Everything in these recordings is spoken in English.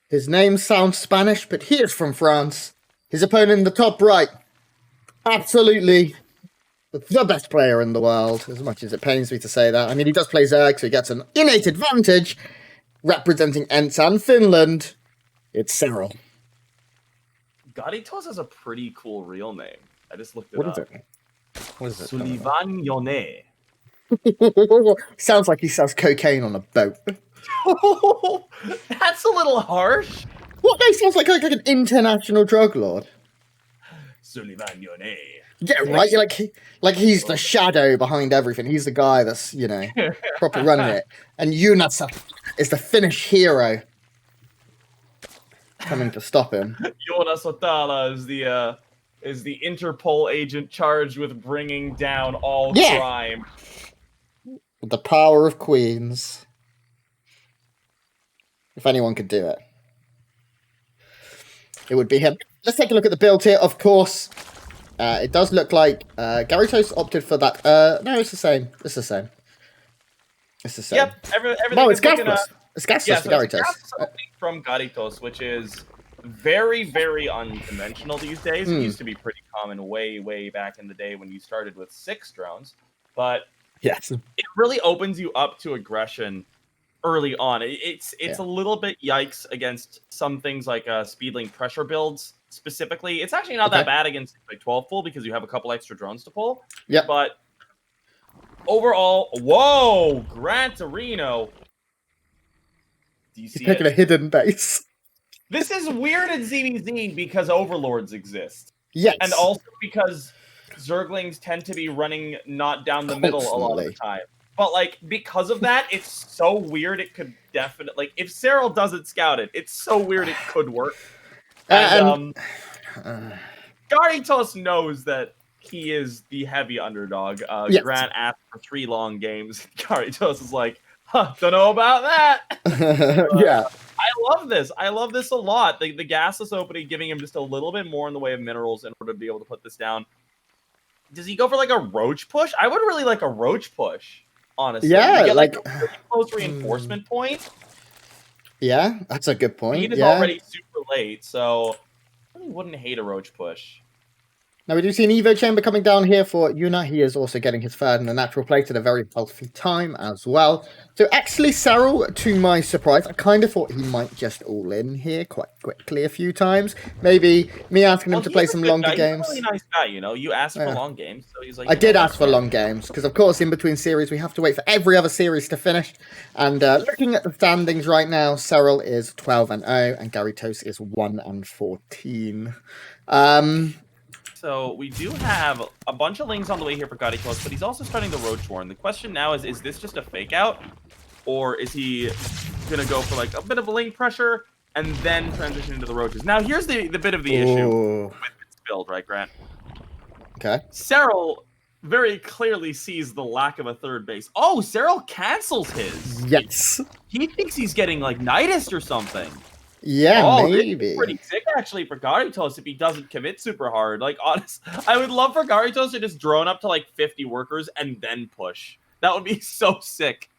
His name sounds Spanish, but he is from France. His opponent in the top right, absolutely the best player in the world, as much as it pains me to say that. I mean, he does play Zerg, so he gets an innate advantage. Representing Ents and Finland, it's Serral. Garitos has a pretty cool real name. I just looked it What up. is it? What is it? Sullivan Yone. Sounds like he sells cocaine on a boat. That's a little harsh. What? No, sounds like an international drug lord. Sullivan Yone. Yeah, right. You're like he's the shadow behind everything. He's the guy that's proper running it. And Jonas is the Finnish hero coming to stop him. Jonas Otala is the Interpol agent charged with bringing down all crime. With the power of queens. If anyone could do it, it would be him. Let's take a look at the build here. Of course, it does look like Garitos opted for that. No, it's the same. It's the same. It's the same. Yep. Everything no, it's gasless. It's gasless for Garitos. From Garitos, which is very, very unconventional these days. It used to be pretty common way, way back in the day when you started with 6 drones. But yes, it really opens you up to aggression early on. It's a little bit yikes against some things like speedling pressure builds specifically. It's actually not that bad against like 12 full because you have a couple extra drones to pull. Yeah. But overall, whoa, Gran Torino. Do you see picking a hidden base. This is weird in ZBZ because overlords exist. Yes. And also because Zerglings tend to be running not down the middle a lot of the time. But, like, because of that, it's so weird it could definitely... Like, if Serral doesn't scout it, it's so weird it could work. And, Garitos knows that he is the heavy underdog. Yes. Grant asked for 3 long games. Garitos is like, don't know about that. Yeah. I love this. I love this a lot. The gasless opening giving him just a little bit more in the way of minerals in order to be able to put this down. Does he go for, like, a roach push? I would really like a roach push. Honestly, yeah, you get, like a really close reinforcement point. Yeah, that's a good point. It is already super late, so I really wouldn't hate a roach push. Now we do see an Evo chamber coming down here for Yuna. He is also getting his third in a natural plate at a very healthy time as well. So actually Serral, to my surprise, I kind of thought he might just all in here quite quickly a few times. Maybe me asking him to play some longer games. He's a really nice guy, you know. You asked for long games, so he's like. I did ask for long games because, of course, in between series we have to wait for every other series to finish. And looking at the standings right now, Serral is 12-0 and Garitos is 1-14. So we do have a bunch of lings on the way here for Garitos, but he's also starting the Roach Warren. The question now is this just a fake out? Or is he going to go for like a bit of a ling pressure and then transition into the Roaches? Now here's the bit of the issue with this build, right, Grant? Okay. Serral very clearly sees the lack of a third base. Oh, Serral cancels his. Yes. He thinks he's getting like Nidus or something. Yeah, maybe. This is pretty sick actually for Garitos if he doesn't commit super hard. Like, honest, I would love for Garitos to just drone up to like 50 workers and then push. That would be so sick.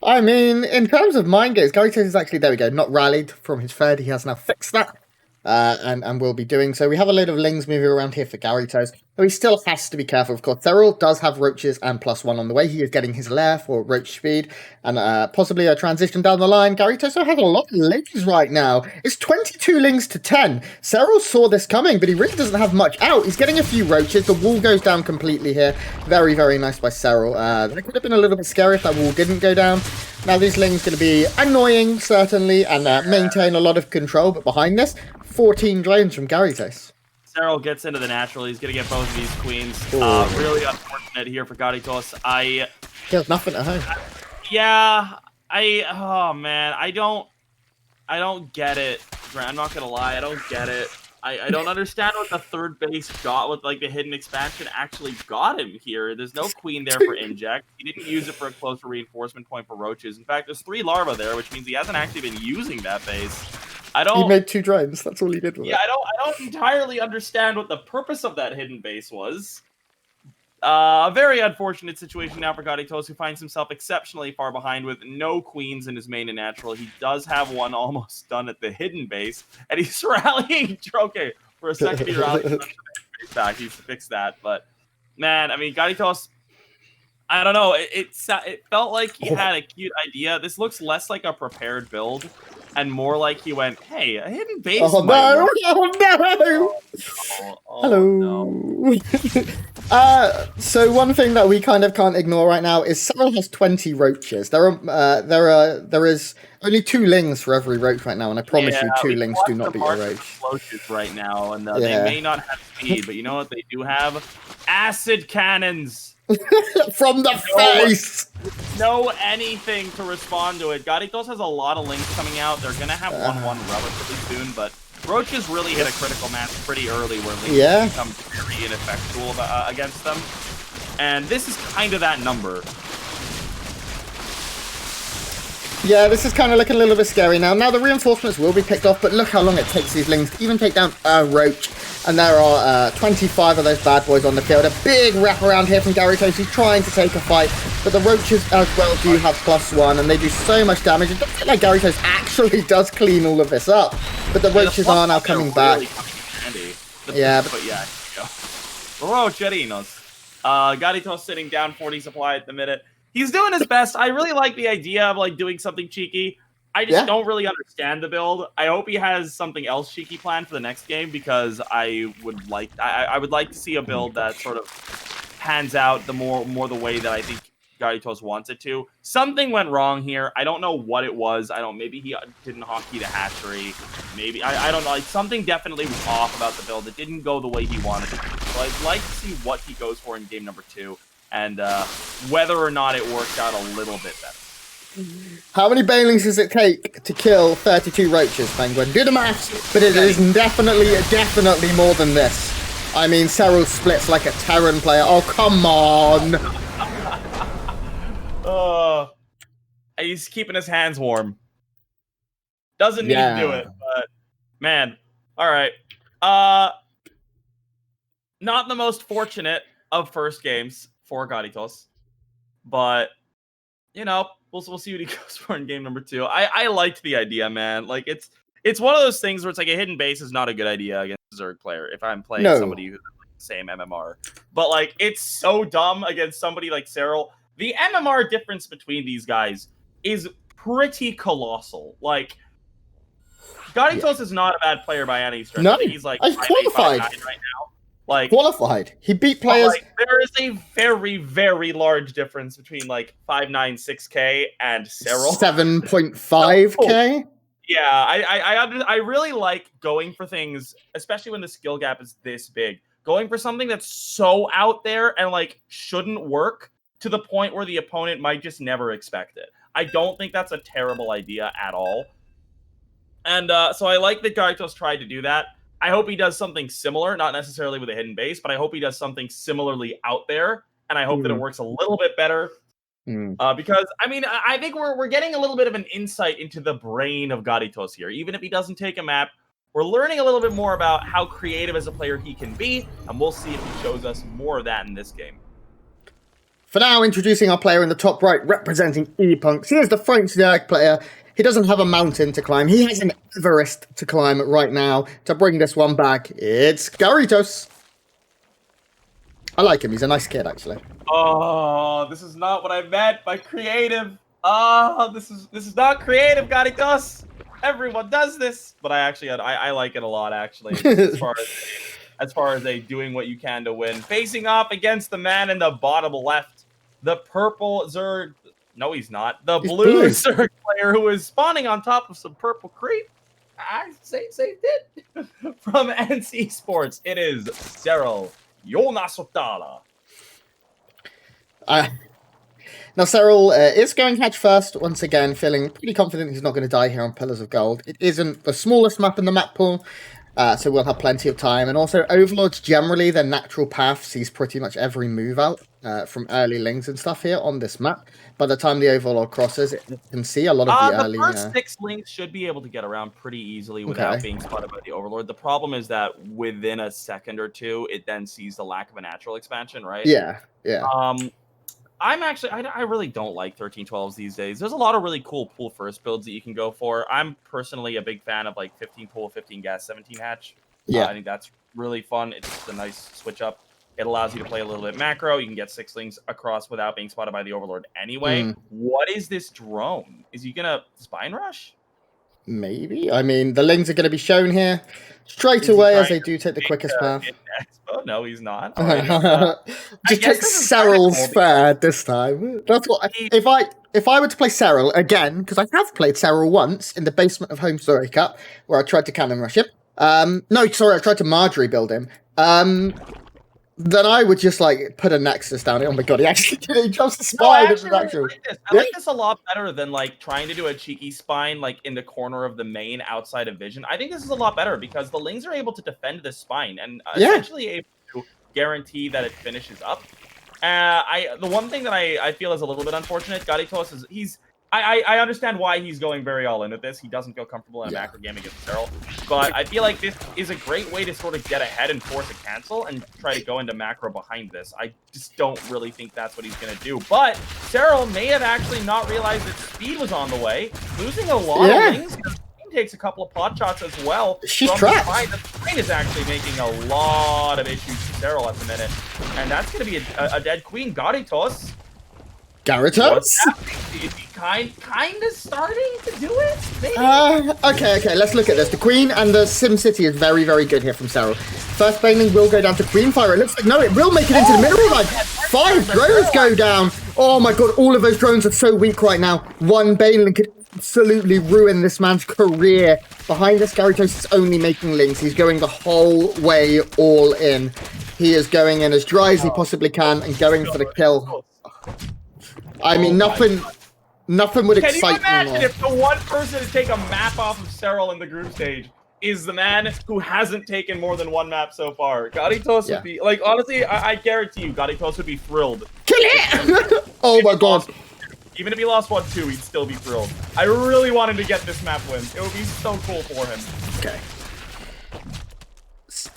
I mean, in terms of mind games, Garitos is actually, there we go, not rallied from his third. He has now fixed that. And will be doing so. We have a load of lings moving around here for Garitos, though he still has to be careful, of course. Serral does have roaches and +1 on the way. He is getting his lair for roach speed and possibly a transition down the line. Garitos has a lot of lings right now. It's 22 lings to 10. Serral saw this coming, but he really doesn't have much out. He's getting a few roaches. The wall goes down completely here. Very, very nice by Serral. That could have been a little bit scary if that wall didn't go down. Now, these lings going to be annoying, certainly, and maintain a lot of control, but behind this, 14 drones from Garitos. Serral gets into the natural. He's going to get both of these queens. Really unfortunate here for Garitos. He has nothing at home. Oh man, I don't get it. I'm not going to lie. I don't get it. I don't understand what the third base got with like the hidden expansion actually got him here. There's no queen there for inject. He didn't use it for a closer reinforcement point for roaches. In fact, there's 3 larvae there, which means he hasn't actually been using that base. He made 2 drones. That's all he did with it. I don't entirely understand what the purpose of that hidden base was. A very unfortunate situation now for Garitos, who finds himself exceptionally far behind with no queens in his main and natural. He does have one almost done at the hidden base, and he's rallying. Okay, for a second he rallied back. He's fixed that, but man, I mean, Garitos, I don't know. It felt like he had a cute idea. This looks less like a prepared build and more like he went, hey, a hidden base. Oh no! Oh no! Hello. No. So one thing that we kind of can't ignore right now is Serral has 20 roaches. There is only 2 lings for every roach right now, and I promise you, 2 lings do not beat a roach. Roaches right now, and they may not have speed, but you know what they do have? Acid cannons. From the face! No anything to respond to it. Garitos has a lot of links coming out. They're going to have 1-1 relatively soon, but roaches really hit a critical mass pretty early where links become very ineffectual against them. And this is kind of that number. Yeah, this is kind of looking a little bit scary now. Now the reinforcements will be picked off, but look how long it takes these lings to even take down a roach. And there are 25 of those bad boys on the field. A big wraparound here from Garitos. He's trying to take a fight, but the roaches as well do have +1, and they do so much damage. It doesn't look like Garitos actually does clean all of this up, but the roaches are now coming back. Really yeah, but yeah, Rocherinos. Garitos sitting down 40 supply at the minute. He's doing his best. I really like the idea of like doing something cheeky. I just don't really understand the build. I hope he has something else cheeky planned for the next game, because I would like to see a build that sort of pans out the more the way that I think Garitos wants it to. Something went wrong here. I don't know what it was. Maybe he didn't hotkey the hatchery. Maybe I don't know. Like, something definitely was off about the build. It didn't go the way he wanted it to. So I'd like to see what he goes for in game number 2. And whether or not it worked out a little bit better. How many banelings does it take to kill 32 roaches, Penguin? Do the maths, but it is definitely more than this. I mean, Serral splits like a Terran player. Oh, come on! He's keeping his hands warm. Doesn't need to do it, but man. All right. Not the most fortunate of first games for Garitos, but you know, we'll see what he goes for in game number 2. I liked the idea, man. Like, it's one of those things where it's like a hidden base is not a good idea against a Zerg player if I'm playing somebody who's like the same MMR. But like, it's so dumb against somebody like Serral. The MMR difference between these guys is pretty colossal. Like, Garitos is not a bad player by any stretch. No, I think he's like qualified right now. Like, qualified. He beat players. Like, there is a very, very large difference between like 596K and Serral. 7.5K. Yeah, I really like going for things, especially when the skill gap is this big. Going for something that's so out there and like shouldn't work to the point where the opponent might just never expect it. I don't think that's a terrible idea at all. And so I like that Garitos tried to do that. I hope he does something similar, not necessarily with a hidden base, but I hope he does something similarly out there, and I hope that it works a little bit better. Because, I mean, I think we're getting a little bit of an insight into the brain of Garitos here. Even if he doesn't take a map, we're learning a little bit more about how creative as a player he can be, and we'll see if he shows us more of that in this game. For now, introducing our player in the top right, representing E-Punks. He is the French Zerg player. He doesn't have a mountain to climb. He has an Everest to climb right now to bring this one back. It's Garitos. I like him. He's a nice kid, actually. Oh, this is not what I meant by creative. Oh, this is not creative, Garitos. Everyone does this, but I like it a lot, actually. as far as doing what you can to win. Facing off against the man in the bottom left, the purple Zerg. No, he's not. The blue Zerg player who is spawning on top of some purple creep. I say it. From NC Sports, it is Serral Yonasotala. Now, Serral is going hatch first, once again, feeling pretty confident he's not going to die here on Pillars of Gold. It isn't the smallest map in the map pool, So we'll have plenty of time. And also, Overlords, generally, their natural path sees pretty much every move out from early lings and stuff here on this map. By the time the Overlord crosses, it can see a lot of the early... The first 6 links should be able to get around pretty easily without being spotted by the Overlord. The problem is that within a second or two, it then sees the lack of a natural expansion, right? Yeah. I really don't like 1312s these days. There's a lot of really cool pool first builds that you can go for. I'm personally a big fan of like 15 pool, 15 gas, 17 hatch. Yeah. I think that's really fun. It's just a nice switch up. It allows you to play a little bit macro. You can get 6 lings across without being spotted by the Overlord anyway. What is this drone? Is he going to spine rush? Maybe. I mean, the lings are going to be shown here straight away as they do take the quickest path. Oh, no, he's not. Just take Serral's fair this time. That's what. If I were to play Serral again, because I have played Serral once in the basement of Home Story Cup, where I tried to cannon rush him. No, sorry, I tried to Marjorie build him. Then I would just like put a Nexus down. Oh my god, he actually did. He jumps the spine. I like this a lot better than like trying to do a cheeky spine like in the corner of the main outside of vision. I think this is a lot better because the lings are able to defend the spine and essentially able to guarantee that it finishes up. The one thing that I feel is a little bit unfortunate, Garitos is I understand why he's going very all in at this. He doesn't feel comfortable in a macro game against Serral. But I feel like this is a great way to sort of get ahead and force a cancel and try to go into macro behind this. I just don't really think that's what he's going to do. But Serral may have actually not realized that speed was on the way, losing a lot of lings. Takes a couple of pot shots as well. She's trapped. The spine is actually making a lot of issues to Serral at the minute. And that's going to be a dead queen. Garitos. Is he kind of starting to do it? Maybe? Okay, let's look at this. The Queen and the SimCity is very, very good here from Serral. First Baneling will go down to Queenfire. It looks like, no, it will make it into the middle line. 5 drones go down. Oh my god, all of those drones are so weak right now. One Baneling could absolutely ruin this man's career. Behind this, Garitos is only making lings. He's going the whole way all in. He is going in as dry as he possibly can and going for the kill. I mean, nothing would excite me more. Can you imagine if the one person to take a map off of Serral in the group stage is the man who hasn't taken more than 1 map so far? Garitos would be, like, honestly, I guarantee you, Garitos would be thrilled. Kill it! Oh my god. Even if he lost 1-2, he'd still be thrilled. I really wanted to get this map win. It would be so cool for him. Okay.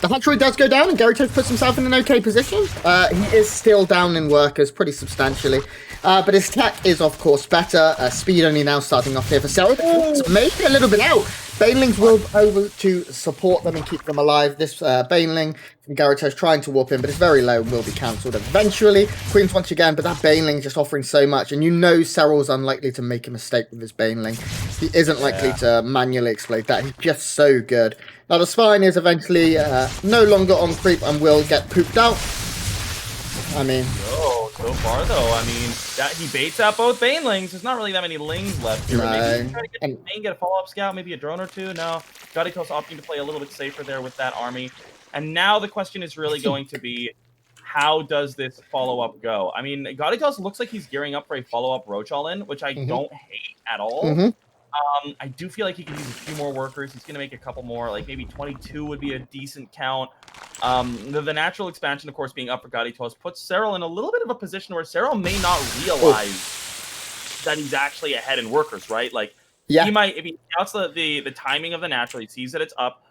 The Hatchery does go down, and Garitos puts himself in an okay position. He is still down in workers pretty substantially. But his tech is, of course, better. Speed only now starting off here for Serral. Maybe a little bit out. Banelings will be over to support them and keep them alive. This Baneling from Garitos trying to warp in, but it's very low and will be cancelled eventually. Queens once again, but that Baneling just offering so much. And you know Serral's unlikely to make a mistake with this Baneling. He isn't likely to manually exploit that. He's just so good. Now the Spine is eventually no longer on creep and will get pooped out. I mean... So far, though, I mean, he baits out both Banelings. There's not really that many lings left here. Maybe try to get a follow-up scout, maybe a drone or two. No, Garitos opting to play a little bit safer there with that army. And now the question is really going to be, how does this follow-up go? I mean, Garitos looks like he's gearing up for a follow-up Roach all-in, which I don't hate at all. I do feel like he can use a few more workers. He's going to make a couple more, like maybe 22 would be a decent count. The natural expansion, of course, being up for Garitos puts Serral in a little bit of a position where Serral may not realize that he's actually ahead in workers, right? Like, he might, if he counts the timing of the natural, he sees that it's up.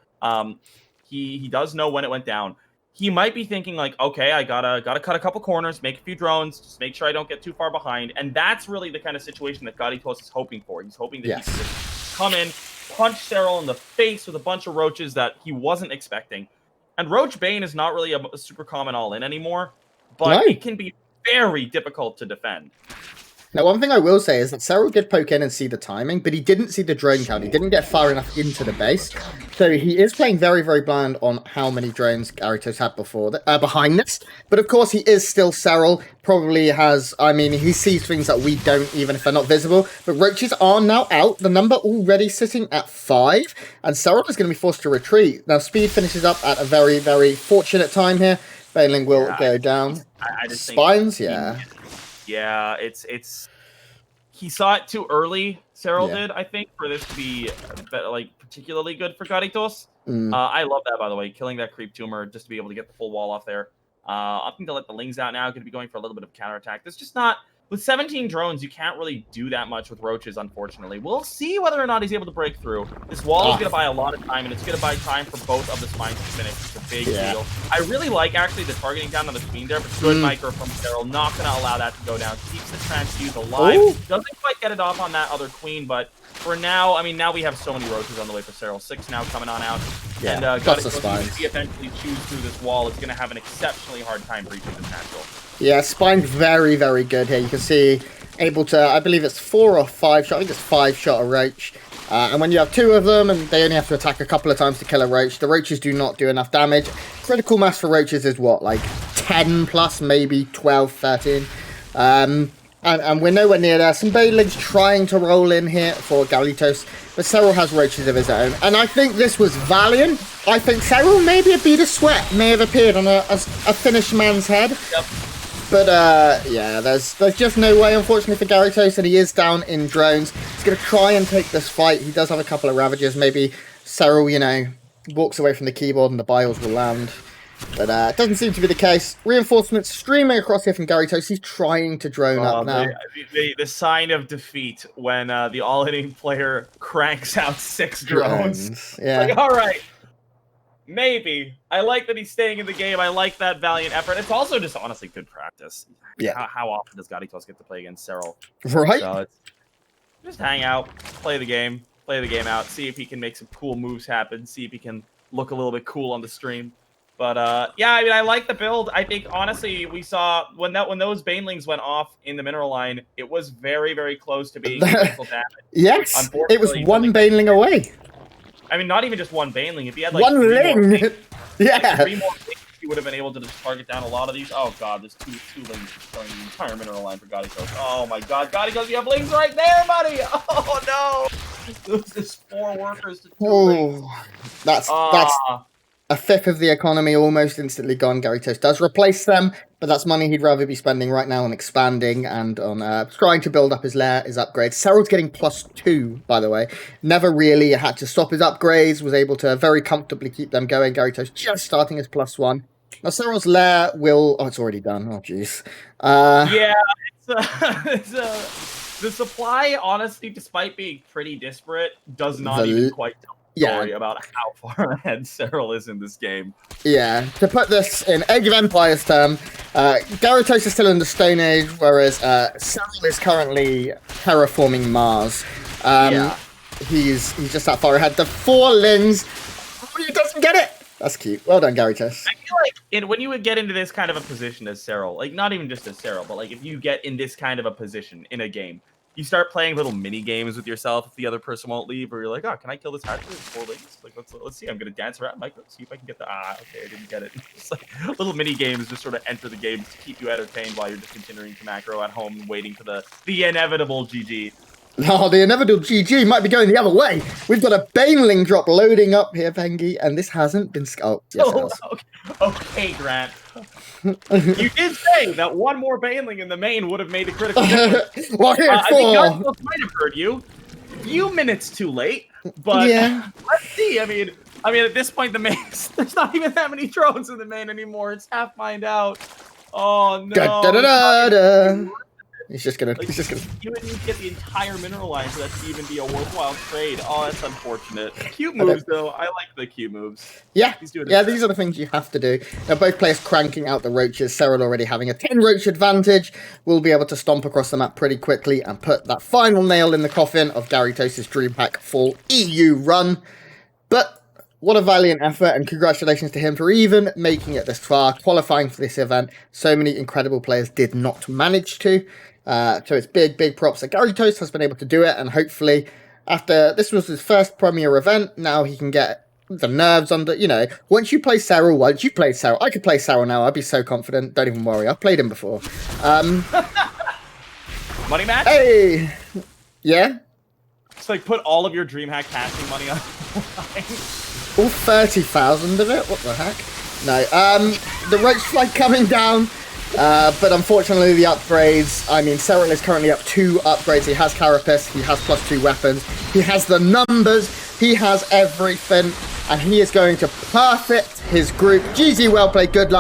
He does know when it went down. He might be thinking like, okay, I gotta cut a couple corners, make a few drones, just make sure I don't get too far behind. And that's really the kind of situation that Garitos is hoping for. He's hoping that he can just come in, punch Serral in the face with a bunch of roaches that he wasn't expecting. And Roach Bane is not really a super common all-in anymore, but it can be very difficult to defend. Now, one thing I will say is that Serral did poke in and see the timing, but he didn't see the drone count. He didn't get far enough into the base. So he is playing very, very blind on how many drones Garitos had behind this. But of course, he is still Serral. Probably has, I mean, he sees things that we don't, even if they're not visible. But roaches are now out. The number already sitting at 5. And Serral is going to be forced to retreat. Now, speed finishes up at a very, very fortunate time here. Baneling will go down. I just Spines, Yeah, it's he saw it too early Serral Yeah. did, I think, for this to be like particularly good for Garitos. Mm. I love that, by the way, killing that creep tumor just to be able to get the full wall off there. I think they'll let the Lings out now. Going to be going for a little bit of counterattack. There's just not... With 17 drones, you can't really do that much with roaches, unfortunately. We'll see whether or not he's able to break through. This wall is going to buy a lot of time, and it's going to buy time for both of the spines to finish. It's a big deal. I really like, actually, the targeting down on the queen there, but good micro from Serral. Not going to allow that to go down. Keeps the transfuse alive. Ooh. Doesn't quite get it off on that other queen, but for now, I mean, now we have so many roaches on the way for Serral. 6 now coming on out. Yeah, and that's the spines. If he eventually chews through this wall, it's going to have an exceptionally hard time breaching the natural. Yeah, spine's very, very good here. You can see... able to, I believe it's 4 or 5 shot. I think it's 5 shot a roach. And when you have 2 of them, and they only have to attack a couple of times to kill a roach, the roaches do not do enough damage. Critical mass for roaches is what, like 10 plus, maybe 12, 13. And we're nowhere near there. Some Banelings trying to roll in here for Garitos, but Serral has roaches of his own. And I think this was valiant. I think Serral, maybe a bead of sweat may have appeared on a finished man's head. Yep. But, yeah, there's just no way, unfortunately, for Garitos, and he is down in drones. He's going to try and take this fight. He does have a couple of Ravagers. Maybe Serral, you know, walks away from the keyboard and the bios will land. But it doesn't seem to be the case. Reinforcements streaming across here from Garitos. He's trying to drone up now. The sign of defeat when the all-hitting player cranks out 6 drones. Yeah. Like, all right. Maybe. I like that he's staying in the game. I like that valiant effort. It's also just honestly good practice. Yeah. How often does Garitos get to play against Serral? Right. So it's just hang out, play the game out, see if he can make some cool moves happen, see if he can look a little bit cool on the stream. But yeah, I mean, I like the build. I think honestly, we saw when those Banelings went off in the mineral line, it was very, very close to being critical damage. Yes. It was one Baneling away. I mean, not even just one Baneling. If he had like one Ling, yeah, like 3 more Lings, he would have been able to just target down a lot of these. Oh god, there's two Lings destroying the entire mineral line for Garitos. Oh my god, Garitos, you have Lings right there, buddy. Oh no, there's 4 workers to 2 Lings. That's a fifth of the economy almost instantly gone. Garitos does replace them, but that's money he'd rather be spending right now on expanding and on trying to build up his lair, his upgrades. Serral's getting +2, by the way. Never really had to stop his upgrades, was able to very comfortably keep them going. Garitos just starting as +1. Now Serral's lair will... Oh, it's already done. Oh, jeez. Yeah, the supply, honestly, despite being pretty disparate, does not even quite tell story about how far ahead Serral is in this game. Yeah, to put this in Age of Empires term, Garitos is still in the Stone Age, whereas Serral is currently terraforming Mars. He's just that far ahead. The 4 Lings, he doesn't get it. That's cute. Well done, Garitos. I feel like when you would get into this kind of a position as Serral, like not even just as Serral, but like if you get in this kind of a position in a game, you start playing little mini games with yourself if the other person won't leave, or you're like, oh, can I kill this hatchery with 4 Lings? Like, let's see. I'm gonna dance around, Micro, see if I can get the okay, I didn't get it. It's like little mini games just sort of enter the game to keep you entertained while you're just continuing to macro at home and waiting for the inevitable GG. No, the inevitable GG might be going the other way. We've got a Baneling drop loading up here, Pengi, and this hasn't been... Oh, yes, it has. Okay, Grant. You did say that 1 more Baneling in the main would have made a critical difference. Well, here, I think Garitos might have heard you. A few minutes too late, but let's see. I mean, at this point, the main, there's not even that many drones in the main anymore. It's half mined out. Oh no. He's just gonna. You would need to get the entire mineral line for that to even be a worthwhile trade. Oh, that's unfortunate. Cute moves, though. I like the cute moves. Yeah, these are the things you have to do. Now, both players cranking out the roaches. Serral already having a 10 roach advantage. We'll be able to stomp across the map pretty quickly and put that final nail in the coffin of Garitos' DreamHack Fall EU run. But what a valiant effort, and congratulations to him for even making it this far, qualifying for this event. So many incredible players did not manage to. So it's big props that Garitos has been able to do it, and hopefully after this was his first premier event, now he can get the nerves under, you know, once you play Serral, once you play Serral, I could play Serral now, I'd be so confident, don't even worry, I've played him before. Money match? Hey! Yeah? Just like put all of your DreamHack casting money on all 30,000 of it? What the heck? No, the roach flag coming down. But unfortunately, the upgrades, I mean, Serral is currently up 2 upgrades. He has Carapace, he has +2 weapons, he has the numbers, he has everything, and he is going to perfect his group. GG, well played, good luck.